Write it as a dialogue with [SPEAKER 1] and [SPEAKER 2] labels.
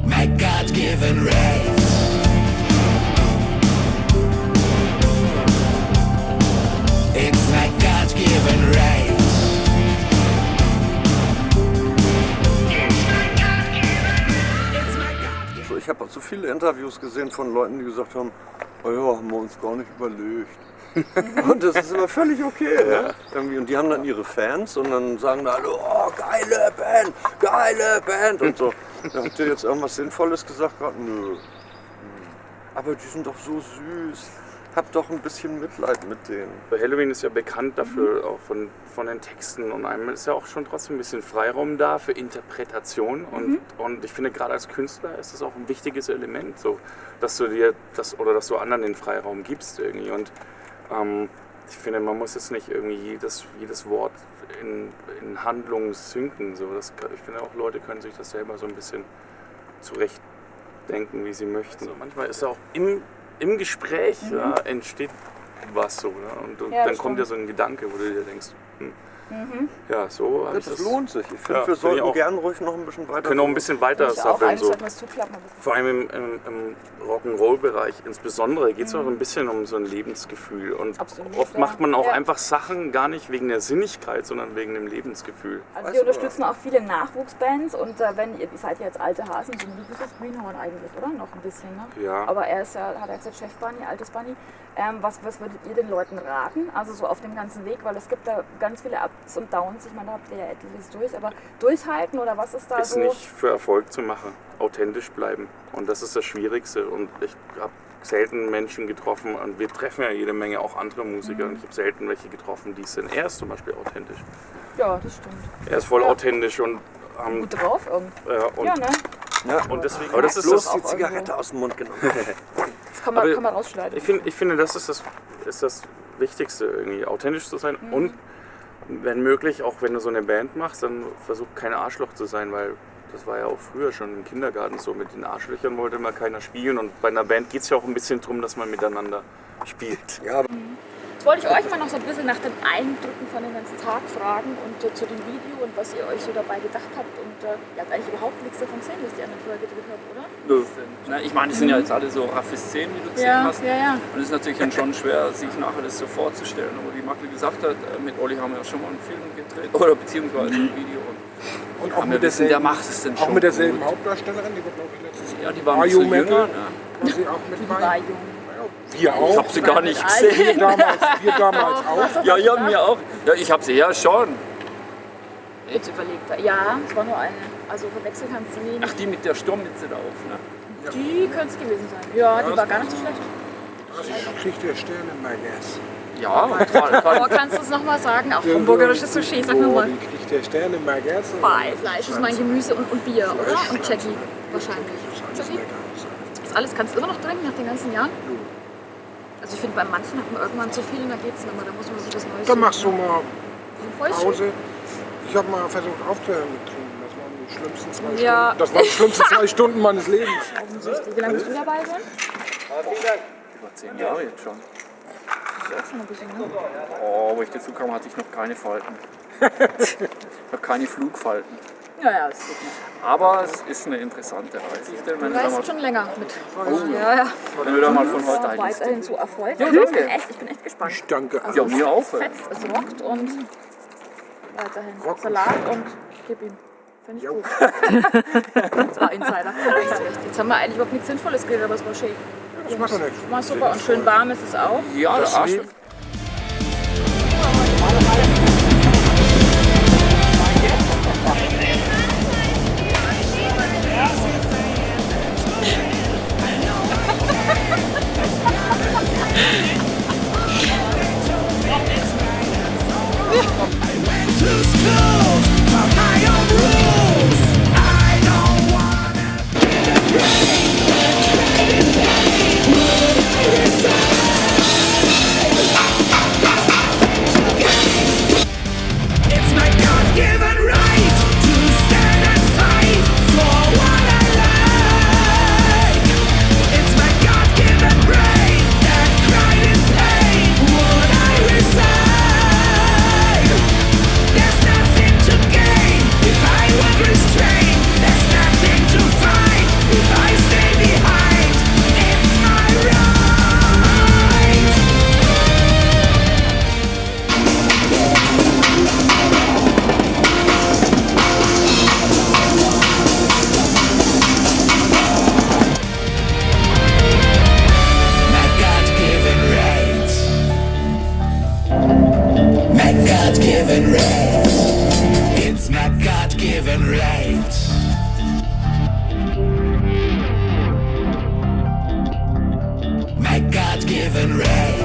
[SPEAKER 1] my God-given right. It's my God-given right.
[SPEAKER 2] So, ich habe so viele Interviews gesehen von Leuten, die gesagt haben, oh ja, haben wir uns gar nicht überlegt. Und das ist immer völlig okay. Ja? Irgendwie, und die haben dann ihre Fans und dann sagen da alle, oh, geile Band und so. Da habt ihr jetzt irgendwas Sinnvolles gesagt gerade? Nö. Aber die sind doch so süß. Habt doch ein bisschen Mitleid mit denen.
[SPEAKER 3] Helloween ist ja bekannt dafür, auch von den Texten, und einem ist ja auch schon trotzdem ein bisschen Freiraum da für Interpretation. Und ich finde, gerade als Künstler ist das auch ein wichtiges Element, so, dass du dir das oder dass du anderen den Freiraum gibst irgendwie. Und ich finde, man muss jetzt nicht irgendwie jedes Wort in Handlungen synken. So. Ich finde auch, Leute können sich das selber so ein bisschen zurechtdenken, wie sie möchten. Also manchmal ist auch im Gespräch entsteht was so. Ne? Und ja, dann kommt ja so ein Gedanke, wo du dir denkst, ja, so.
[SPEAKER 2] Das lohnt sich. Ich finde, wir sollten gerne ruhig noch ein bisschen weiter.
[SPEAKER 3] Können auch ein bisschen weiter sammeln. So. Vor allem im Rock'n'Roll-Bereich insbesondere geht es auch ein bisschen um so ein Lebensgefühl. Und oft macht man auch einfach Sachen gar nicht wegen der Sinnigkeit, sondern wegen dem Lebensgefühl.
[SPEAKER 4] Also wir unterstützen auch viele Nachwuchsbands und ihr seid ja jetzt alte Hasen, so wie das Greenhorn eigentlich, oder? Noch ein bisschen, ne?
[SPEAKER 3] Ja.
[SPEAKER 4] Aber er ist ja, hat er gesagt, Chef Bunny, altes Bunny. Was würdet ihr den Leuten raten? Also so auf dem ganzen Weg, weil es gibt da ganz viele Ups und Downs. Ich meine, da habt ihr ja etliches durch, aber durchhalten oder was ist da
[SPEAKER 3] ist
[SPEAKER 4] so?
[SPEAKER 3] Ist nicht für Erfolg zu machen, authentisch bleiben. Und das ist das Schwierigste. Und ich habe selten Menschen getroffen, und wir treffen ja jede Menge auch andere Musiker, und ich habe selten welche getroffen, die sind. Er ist zum Beispiel authentisch.
[SPEAKER 4] Ja, das stimmt.
[SPEAKER 3] Er ist voll authentisch und
[SPEAKER 4] gut drauf irgendwie.
[SPEAKER 3] Ja,
[SPEAKER 4] ne?
[SPEAKER 2] Ja,
[SPEAKER 3] und deswegen.
[SPEAKER 2] Aber das ist bloß die Zigarette aus dem Mund genommen.
[SPEAKER 4] Das kann man rausschneiden.
[SPEAKER 3] Ich finde, das ist das Wichtigste, irgendwie authentisch zu sein und wenn möglich, auch wenn du so eine Band machst, dann versuch kein Arschloch zu sein, weil das war ja auch früher schon im Kindergarten so, mit den Arschlöchern wollte immer keiner spielen, und bei einer Band geht es ja auch ein bisschen darum, dass man miteinander spielt.
[SPEAKER 2] Ja.
[SPEAKER 4] Jetzt wollte ich euch mal noch so ein bisschen nach den Eindrücken von dem ganzen Tag fragen und zu dem Video und was ihr euch so dabei gedacht habt, und ihr habt eigentlich überhaupt nichts davon gesehen, was die anderen vorher gedreht haben, oder?
[SPEAKER 5] Na, ich meine, die sind ja jetzt alle so raffe Szenen, wie du gesehen hast.
[SPEAKER 4] Ja.
[SPEAKER 5] Und es ist natürlich dann schon schwer, sich nachher das so vorzustellen. Aber wie Magli gesagt hat, mit Olli haben wir ja schon mal einen Film gedreht, oder beziehungsweise ein Video. Und auch mit derselben, der macht es denn schon.
[SPEAKER 6] Auch mit derselben Hauptdarstellerin, die wird, glaube ich, letztes Jahr.
[SPEAKER 5] Ja, die war ein bisschen jünger.
[SPEAKER 6] War sie auch mit
[SPEAKER 4] Die war jung.
[SPEAKER 6] Wir auch.
[SPEAKER 5] Ich habe sie gar nicht gesehen.
[SPEAKER 6] Wir damals auch.
[SPEAKER 5] Ja, mir auch. Ja, ich habe sie ja schon.
[SPEAKER 4] Jetzt überlegt er. Ja, es war nur eine. Also verwechseln kannst du nie.
[SPEAKER 5] Ach, die mit der Sturmmütze da auf, ne?
[SPEAKER 4] Die könnte es gewesen sein. Ja, die war gar nicht so schlecht.
[SPEAKER 6] Das ist die Geschichte der Sterne, my guess.
[SPEAKER 5] Ja, toll.
[SPEAKER 4] Aber kannst du es nochmal sagen? Auch hamburgerisches Sushi, sag nochmal.
[SPEAKER 6] Die Geschichte der Sterne, my guess.
[SPEAKER 4] Fleisch ist mein Gemüse und Bier, oder? Und Jackie wahrscheinlich. Jackie? Das alles kannst du immer noch trinken nach den ganzen Jahren? Also ich finde, bei manchen hat man irgendwann zu viel und da geht es nicht mehr. Da muss man sich was Neues
[SPEAKER 6] Dann machst du mal
[SPEAKER 4] Päuschen.
[SPEAKER 6] Pause. Ich habe mal versucht aufzuhören mit Trinken. Das waren die schlimmsten 2 Stunden.
[SPEAKER 4] Ja.
[SPEAKER 6] Das waren die schlimmsten 2 Stunden meines Lebens.
[SPEAKER 4] Wie lange bist du dabei sein?
[SPEAKER 5] Über 10 Jahre jetzt schon.
[SPEAKER 4] Das ist auch schon ein bisschen, ne?
[SPEAKER 5] Oh, wo ich dazu kam, hatte ich noch keine Falten. Ich habe keine Flugfalten.
[SPEAKER 4] Ja, das geht nicht.
[SPEAKER 5] Aber es ist eine interessante Reise.
[SPEAKER 4] Du reist schon länger mit. Ja.
[SPEAKER 5] Wenn wir da mal von heute
[SPEAKER 4] Weiterhin so Erfolg.
[SPEAKER 5] Ja,
[SPEAKER 4] Also ich
[SPEAKER 5] danke.
[SPEAKER 4] bin echt gespannt.
[SPEAKER 6] Ich danke.
[SPEAKER 5] Ja, mir auch.
[SPEAKER 4] Fetzt, es rockt und weiterhin Salat und gib ihm. Finde ich gut. Das war Insider. Jetzt haben wir eigentlich überhaupt nichts Sinnvolles geredet, aber es war schön.
[SPEAKER 6] Das macht doch nichts.
[SPEAKER 4] War super und schön warm ist es auch.
[SPEAKER 5] Ja, der Arsch.
[SPEAKER 1] God-given right. It's my God-given right. My God-given right.